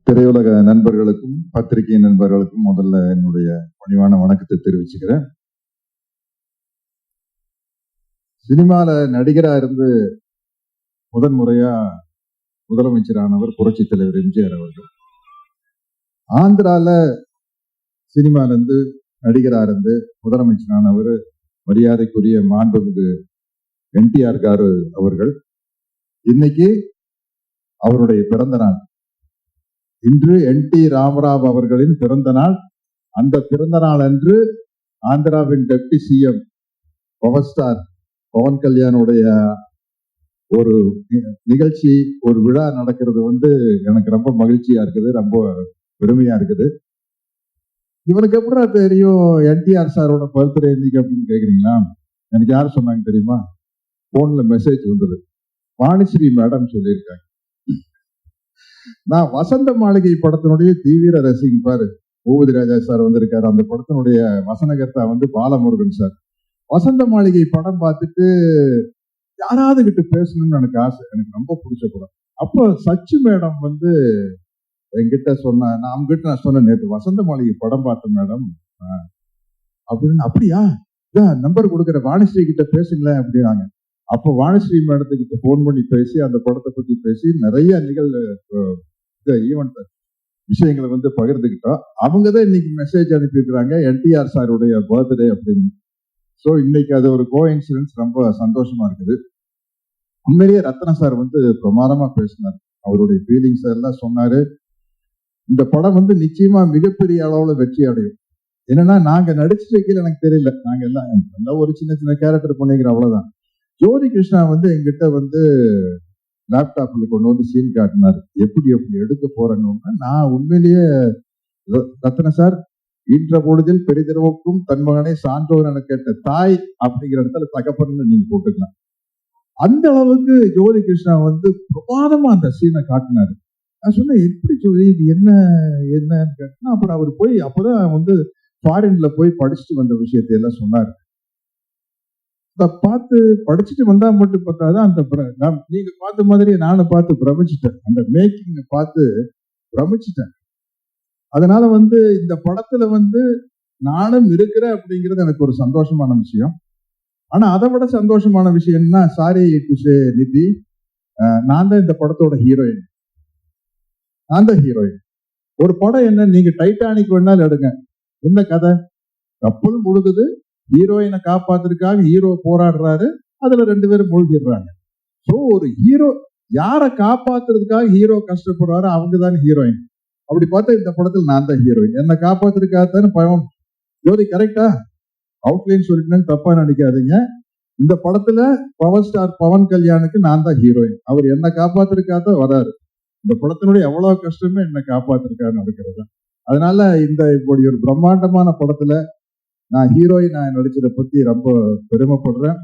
திரையுலக நண்பர்களுக்கும் பத்திரிகை நண்பர்களுக்கும் முதல்ல என்னுடைய பணிவான வணக்கத்தை தெரிவிச்சுக்கிறேன். சினிமால நடிகரா இருந்து முதன்முறையா முதலமைச்சரானவர் புரட்சி தலைவர் எம்ஜிஆர் அவர்கள். ஆந்திரால சினிமால இருந்து நடிகரா இருந்து முதலமைச்சரானவர் மரியாதைக்குரிய மாண்புமிகு NTR காரு அவர்கள். இன்னைக்கு அவருடைய பிறந்த நாள். இன்று NT ராமராவ் அவர்களின் பிறந்த நாள். அந்த பிறந்த நாள் அன்று ஆந்திராவின் deputy CM power star Pawan கல்யாணுடைய ஒரு நிகழ்ச்சி, ஒரு விழா நடக்கிறது எனக்கு ரொம்ப மகிழ்ச்சியா இருக்குது, ரொம்ப பெருமையா இருக்குது. இவனுக்கு எப்படா தெரியும் NTR சாரோட பர்த்டே இன்னைக்கு அப்படின்னு கேக்குறீங்களா? எனக்கு யார் சொன்னாங்க தெரியுமா? போன்ல மெசேஜ் வந்தது. வாணிஸ்ரீ மேடம் சொல்லியிருக்காங்க. நான் வசந்த மாளிகை படத்தினுடைய தீவிர ரசிகன். பாரு, பூபதி ராஜா சார் வந்திருக்காரு. அந்த படத்தினுடைய வசனகர்த்தா பாலமுருகன் சார். வசந்த மாளிகை படம் பார்த்துட்டு யாராவது கிட்ட பேசணும்னு எனக்கு ஆசை. எனக்கு ரொம்ப பிடிச்ச படம். அப்போ சச்சு மேடம் என்கிட்ட சொன்ன, நான் சொன்னேன், நேற்று வசந்த மாளிகை படம் பார்த்தேன் மேடம் அப்படின்னு. அப்படியா, நம்பர் கொடுக்குற, வாணிஸ்ரீ கிட்ட பேசுங்களேன் அப்படின்னாங்க. அப்போ வாணிஸ்ரீ மேடத்துக்கிட்ட போன் பண்ணி பேசி அந்த படத்தை பத்தி பேசி நிறைய ஈவெண்ட் விஷயங்களை பகிர்ந்துக்கிட்டோம். அவங்கதான் இன்னைக்கு மெசேஜ் அனுப்பியிருக்கிறாங்க NTR சாருடைய பர்த்டே அப்படின்னு. ஸோ இன்னைக்கு அது ஒரு கோஇன்சிடென்ஸ், ரொம்ப சந்தோஷமா இருக்குது. உண்மையிலேயே ரத்ன சார் பிரமாதமா பேசினார். அவருடைய ஃபீலிங்ஸ் எல்லாம் சொன்னாரு. இந்த படம் நிச்சயமா மிகப்பெரிய அளவுல வெற்றி அடையும். என்னன்னா, நாங்க நடிச்சுட்டு வைக்கல, எனக்கு தெரியல, நாங்க எல்லாம் ஒரு சின்ன சின்ன கேரக்டர் பண்ணிக்கிறோம், அவ்வளவுதான். ஜோதி கிருஷ்ணா எங்கிட்ட லேப்டாப்ல கொண்டு சீன் காட்டினார். எப்படி எடுக்க போறேன்னு. நான் உண்மையிலேயே ரத்ன சார், ஈன்ற பொழுதில் பெரிதிரவுக்கும் தன் மகனை சான்றோர் என கேட்ட தாய் அப்படிங்கிற இடத்துல தகப்பன்னு நீங்க போட்டுக்கலாம். அந்த அளவுக்கு ஜோதி கிருஷ்ணா பிரமாதமா அந்த சீனை காட்டினாரு. நான் சொன்னேன், எப்படி ஜோதி இது என்னன்னு கேட்டா, அப்புறம் அவர் போய் அப்பதான் ஃபாரின்ல போய் படிச்சுட்டு வந்த விஷயத்தை எல்லாம் சொன்னாரு. பார்த்து படிச்சுட்டு வந்தா மட்டும் பார்த்தாதான் நீங்க பார்த்த மாதிரி நானும் பார்த்து பிரமிச்சிட்டேன். அந்த மேக்கிங் பார்த்து பிரமிச்சிட்டேன். அதனால இந்த படத்துல நானும் இருக்கிறேன் அப்படிங்கிறது எனக்கு ஒரு சந்தோஷமான விஷயம். ஆனா அதை விட சந்தோஷமான விஷயம் என்ன, சாரி டு சே நிதி, நான் தான் இந்த படத்தோட ஹீரோயின். நான் தான் ஹீரோயின். ஒரு படம் என்ன, நீங்க டைட்டானிக் வேணாலும் எடுங்க, என்ன கதை, கப்பல் முழுகுது, ஹீரோயினை காப்பாத்துறதுக்காக ஹீரோ போராடுறாரு, அதுல 2 பேரும் மூழ்கிடுறாங்க. சோ ஒரு ஹீரோ யாரை காப்பாத்துறதுக்காக ஹீரோ கஷ்டப்படுறாரு, அவங்கதான் ஹீரோயின். அப்படி பார்த்தா இந்த படத்துல நான் தான் ஹீரோயின். என்னை காப்பாத்துறதுக்காகத்தானே பயம். ஜோதி கரெக்டா அவுட்லைன் சொல்லிட்டேன்னு தப்பா நினைக்காதீங்க. இந்த படத்துல பவர் ஸ்டார் பவன் கல்யாணுக்கு நான் தான் ஹீரோயின். அவர் என்னை காப்பாத்துறதுக்காக வராரு. இந்த படத்தினுடைய எவ்வளவு கஷ்டமே என்னை காப்பாத்துறதுக்காக நடக்கிறது. அதனால இப்படி ஒரு பிரம்மாண்டமான படத்துல நான் ஹீரோயின் நடிச்சதை பத்தி ரொம்ப பெருமைப்படுறேன்.